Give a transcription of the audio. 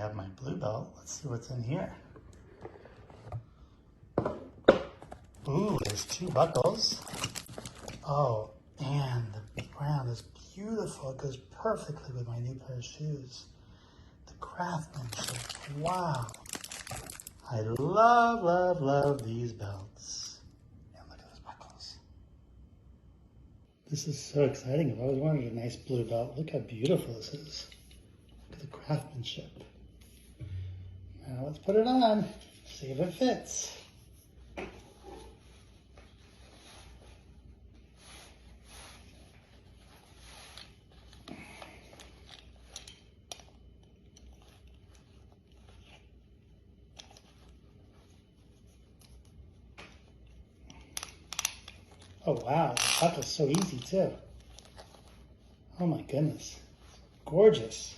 have my blue belt. Let's see what's in here. Ooh, there's 2 buckles. Oh, and the brown is beautiful. It goes perfectly with my new pair of shoes. The craftsmanship, wow. I love, love, love these belts. And look at those buckles. This is so exciting. I've always wanted a nice blue belt. Look how beautiful this is. Look at the craftsmanship. Now let's put it on, see if it fits. Oh wow, that was so easy too. Oh my goodness, gorgeous.